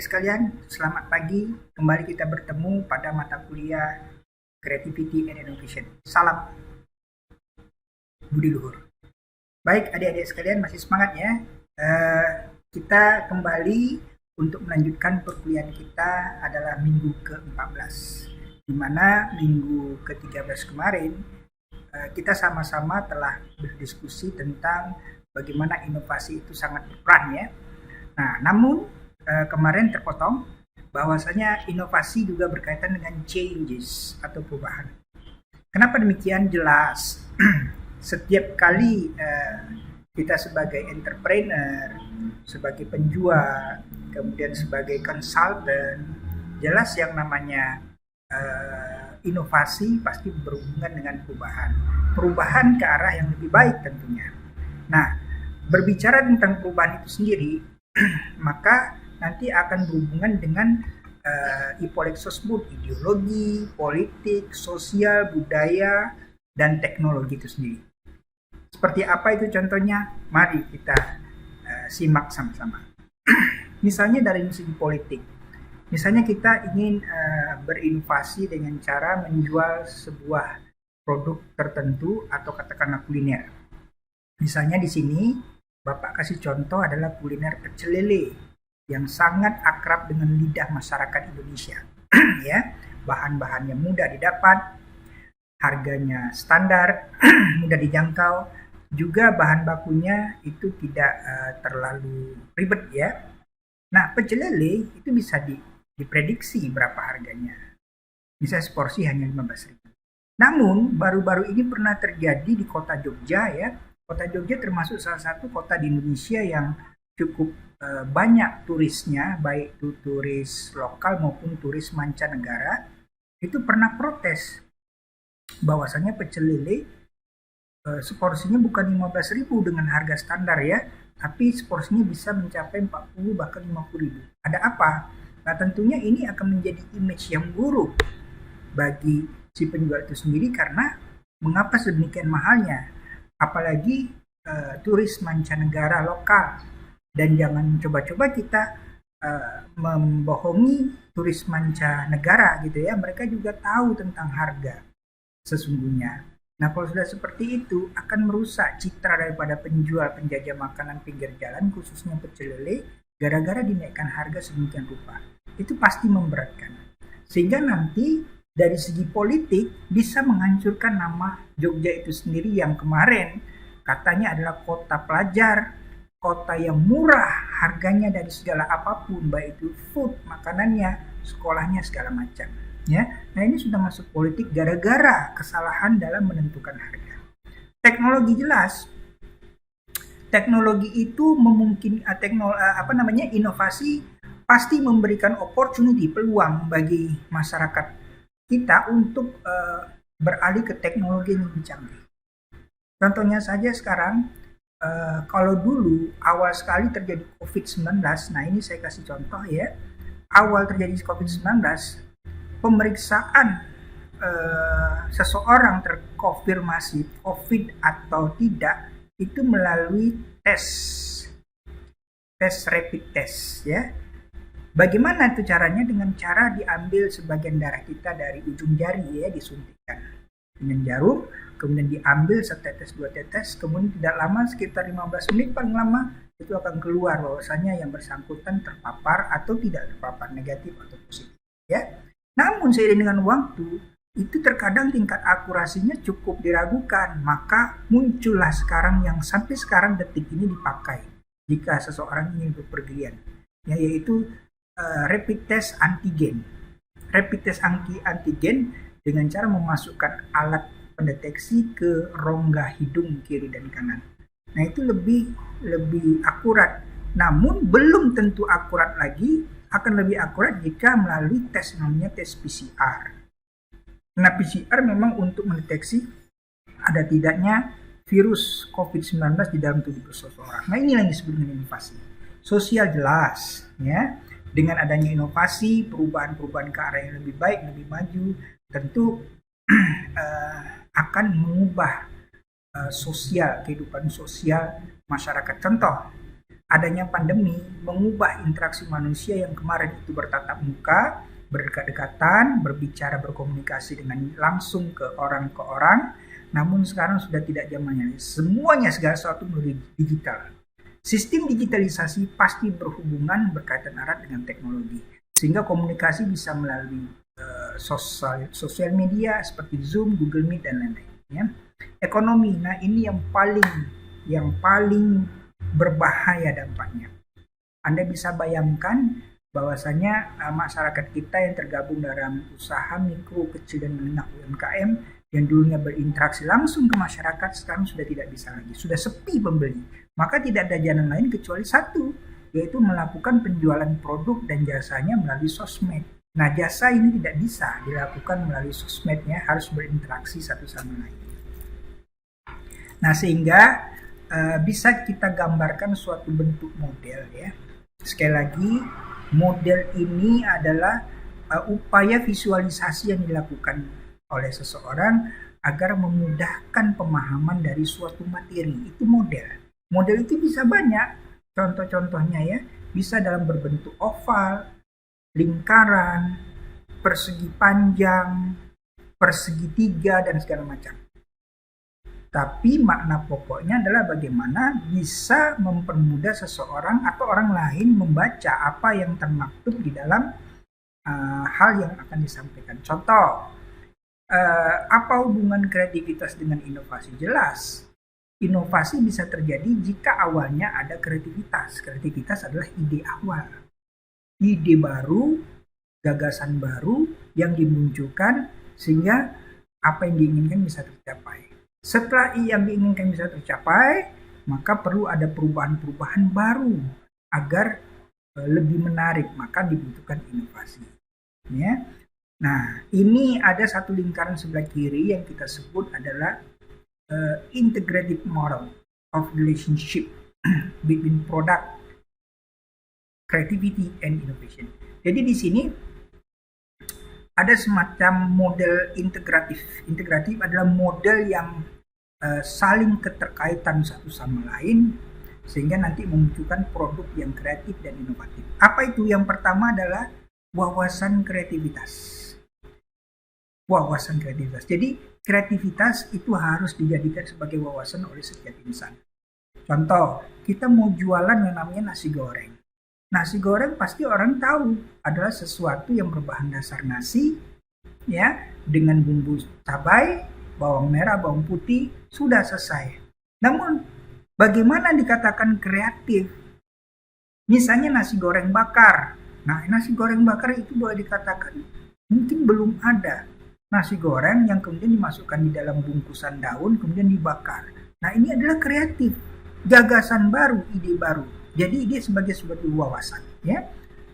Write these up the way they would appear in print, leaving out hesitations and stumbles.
adik-adik sekalian, selamat pagi. Kembali kita bertemu pada mata kuliah Creativity and Innovation. Salam budi luhur. Baik, adik-adik sekalian, masih semangat ya? Kita kembali untuk melanjutkan perkuliahan kita adalah minggu ke-14, di mana minggu ke-13 kemarin kita sama-sama telah berdiskusi tentang bagaimana inovasi itu sangat berperan ya. Nah, namun kemarin terpotong bahwasanya inovasi juga berkaitan dengan changes atau perubahan. Kenapa demikian? Jelas setiap kali kita sebagai entrepreneur, sebagai penjual, kemudian sebagai konsultan, jelas yang namanya inovasi pasti berhubungan dengan perubahan ke arah yang lebih baik tentunya. Nah, berbicara tentang perubahan itu sendiri, maka nanti akan berhubungan dengan Ipolexosmut, ideologi, politik, sosial, budaya, dan teknologi itu sendiri. Seperti apa itu contohnya? Mari kita simak sama-sama. Misalnya dari segi politik. Misalnya kita ingin berinovasi dengan cara menjual sebuah produk tertentu atau katakanlah kuliner. Misalnya di sini Bapak kasih contoh adalah kuliner pecel lele yang sangat akrab dengan lidah masyarakat Indonesia. Ya, bahan-bahannya mudah didapat, harganya standar, mudah dijangkau, juga bahan bakunya itu tidak terlalu ribet ya. Nah, pecel lele itu bisa diprediksi berapa harganya. Misalnya seporsi hanya 15.000. Namun baru-baru ini pernah terjadi di kota Jogja ya. Kota Jogja termasuk salah satu kota di Indonesia yang cukup banyak turisnya, baik itu turis lokal maupun turis mancanegara, itu pernah protes bahwasanya pecel lele seporsinya bukan 15.000 dengan harga standar ya, tapi seporsinya bisa mencapai 40 bahkan 50.000. Ada apa? Nah, tentunya ini akan menjadi image yang buruk bagi si penjual itu sendiri karena mengapa sedemikian mahalnya? Apalagi turis mancanegara lokal. Dan jangan coba-coba kita membohongi turis mancanegara gitu ya. Mereka juga tahu tentang harga sesungguhnya. Nah, kalau sudah seperti itu akan merusak citra daripada penjual penjajah makanan pinggir jalan khususnya pecel lele gara-gara dinaikkan harga sedemikian rupa. Itu pasti memberatkan. Sehingga nanti dari segi politik bisa menghancurkan nama Jogja itu sendiri yang kemarin katanya adalah kota pelajar, kota yang murah harganya dari segala apapun, baik itu food, makanannya, sekolahnya, segala macam. Ya, nah ini sudah masuk politik gara-gara kesalahan dalam menentukan harga. Teknologi jelas, teknologi itu memungkinkan inovasi pasti memberikan opportunity, peluang bagi masyarakat kita untuk beralih ke teknologi yang lebih canggih. Contohnya saja sekarang. Kalau dulu awal sekali terjadi COVID-19, nah ini saya kasih contoh ya, awal terjadi COVID-19, pemeriksaan seseorang terkonfirmasi COVID atau tidak itu melalui tes rapid test ya. Bagaimana itu caranya? Dengan cara diambil sebagian darah kita dari ujung jari ya, disuntikkan dengan jarum, kemudian diambil setetes dua tetes, kemudian tidak lama sekitar 15 menit paling lama itu akan keluar bahwasanya yang bersangkutan terpapar atau tidak terpapar, negatif atau positif ya. Namun seiring dengan waktu itu terkadang tingkat akurasinya cukup diragukan, maka muncullah sekarang yang sampai sekarang detik ini dipakai jika seseorang ingin bepergian ya, yaitu rapid test antigen. Rapid test antigen dengan cara memasukkan alat pendeteksi ke rongga hidung kiri dan kanan. Nah, itu lebih akurat. Namun belum tentu akurat lagi, akan lebih akurat jika melalui tes namanya tes PCR. Nah, PCR memang untuk mendeteksi ada tidaknya virus COVID-19 di dalam tubuh seseorang. Nah, inilah yang disebut dengan inovasi. Sosial jelas ya. Dengan adanya inovasi, perubahan-perubahan ke arah yang lebih baik, lebih maju, tentu akan mengubah kehidupan sosial masyarakat. Contoh, adanya pandemi mengubah interaksi manusia yang kemarin itu bertatap muka, berdekat-dekatan, berbicara, berkomunikasi dengan langsung ke orang, namun sekarang sudah tidak zamannya. Semuanya segala sesuatu melalui digital. Sistem digitalisasi pasti berhubungan berkaitan erat dengan teknologi, sehingga komunikasi bisa melalui sosial media seperti Zoom, Google Meet dan lain-lain. Ya. Ekonomi, nah ini yang paling berbahaya dampaknya. Anda bisa bayangkan bahwasanya masyarakat kita yang tergabung dalam usaha mikro, kecil dan menengah UMKM yang dulunya berinteraksi langsung ke masyarakat sekarang sudah tidak bisa lagi, sudah sepi pembeli. Maka tidak ada jalan lain kecuali satu, yaitu melakukan penjualan produk dan jasanya melalui sosmed. Nah, jasa ini tidak bisa dilakukan melalui sosmednya, harus berinteraksi satu sama lain. Nah, sehingga bisa kita gambarkan suatu bentuk model ya. Sekali lagi, model ini adalah upaya visualisasi yang dilakukan oleh seseorang agar memudahkan pemahaman dari suatu materi. Itu model. Model itu bisa banyak. Contoh-contohnya ya, bisa dalam berbentuk oval, lingkaran, persegi panjang, persegi tiga, dan segala macam. Tapi makna pokoknya adalah bagaimana bisa mempermudah seseorang atau orang lain membaca apa yang termaktub di dalam hal yang akan disampaikan. Contoh, apa hubungan kreativitas dengan inovasi? Jelas, inovasi bisa terjadi jika awalnya ada kreativitas. Kreativitas adalah ide awal. Ide baru, gagasan baru yang dimunculkan sehingga apa yang diinginkan bisa tercapai. Setelah yang diinginkan bisa tercapai, maka perlu ada perubahan-perubahan baru agar lebih menarik, maka dibutuhkan inovasi. Ya. Nah, ini ada satu lingkaran sebelah kiri yang kita sebut adalah integrative model of relationship between product, creativity, and innovation. Jadi di sini ada semacam model integratif. Integratif adalah model yang saling keterkaitan satu sama lain sehingga nanti memunculkan produk yang kreatif dan inovatif. Apa itu? Yang pertama adalah wawasan kreativitas. Wawasan kreativitas. Jadi kreativitas itu harus dijadikan sebagai wawasan oleh setiap insan. Contoh, kita mau jualan yang namanya nasi goreng. Nasi goreng pasti orang tahu adalah sesuatu yang berbahan dasar nasi, ya, dengan bumbu cabai, bawang merah, bawang putih, sudah selesai. Namun, bagaimana dikatakan kreatif? Misalnya nasi goreng bakar. Nah, nasi goreng bakar itu boleh dikatakan mungkin belum ada nasi goreng yang kemudian dimasukkan di dalam bungkusan daun, kemudian dibakar. Nah, ini adalah kreatif. Gagasan baru, ide baru. Jadi ide sebagai wawasan. Ya.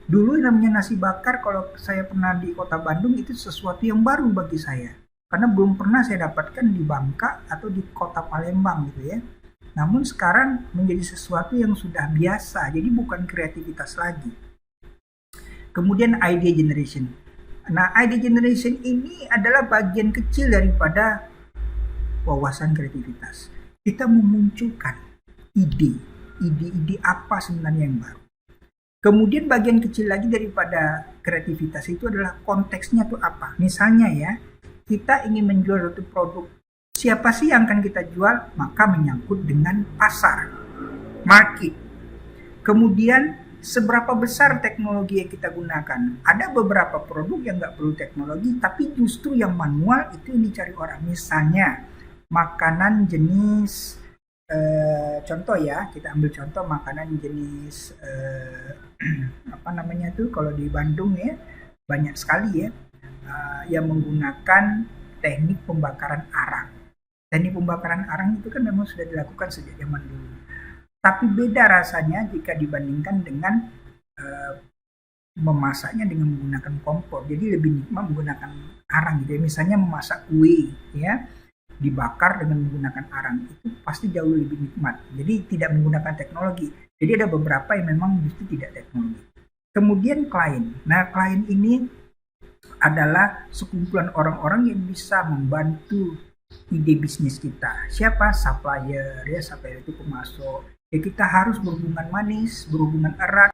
Dulu namanya nasi bakar, kalau saya pernah di kota Bandung, itu sesuatu yang baru bagi saya. Karena belum pernah saya dapatkan di Bangka atau di kota Palembang gitu ya. Namun sekarang menjadi sesuatu yang sudah biasa, jadi bukan kreativitas lagi. Kemudian idea generation. Nah, idea generation ini adalah bagian kecil daripada wawasan kreativitas. Kita memunculkan ide apa sebenarnya yang baru. Kemudian bagian kecil lagi daripada kreativitas itu adalah konteksnya itu apa. Misalnya ya, kita ingin menjual suatu produk. Siapa sih yang akan kita jual? Maka menyangkut dengan pasar, market. Kemudian seberapa besar teknologi yang kita gunakan. Ada beberapa produk yang nggak perlu teknologi, tapi justru yang manual itu yang dicari orang. Misalnya makanan jenis, contoh ya, kita ambil contoh makanan jenis apa namanya tuh, kalau di Bandung ya banyak sekali ya yang menggunakan teknik pembakaran arang. Teknik pembakaran arang itu kan memang sudah dilakukan sejak zaman dulu. Tapi beda rasanya jika dibandingkan dengan memasaknya dengan menggunakan kompor. Jadi lebih nikmat menggunakan arang gitu ya. Misalnya memasak kue ya, dibakar dengan menggunakan arang, itu pasti jauh lebih nikmat. Jadi tidak menggunakan teknologi. Jadi ada beberapa yang memang justru tidak teknologi. Kemudian klien. Nah, klien ini adalah sekumpulan orang-orang yang bisa membantu ide bisnis kita. Siapa? Supplier, ya, supplier itu pemasok. Ya, kita harus berhubungan manis, berhubungan erat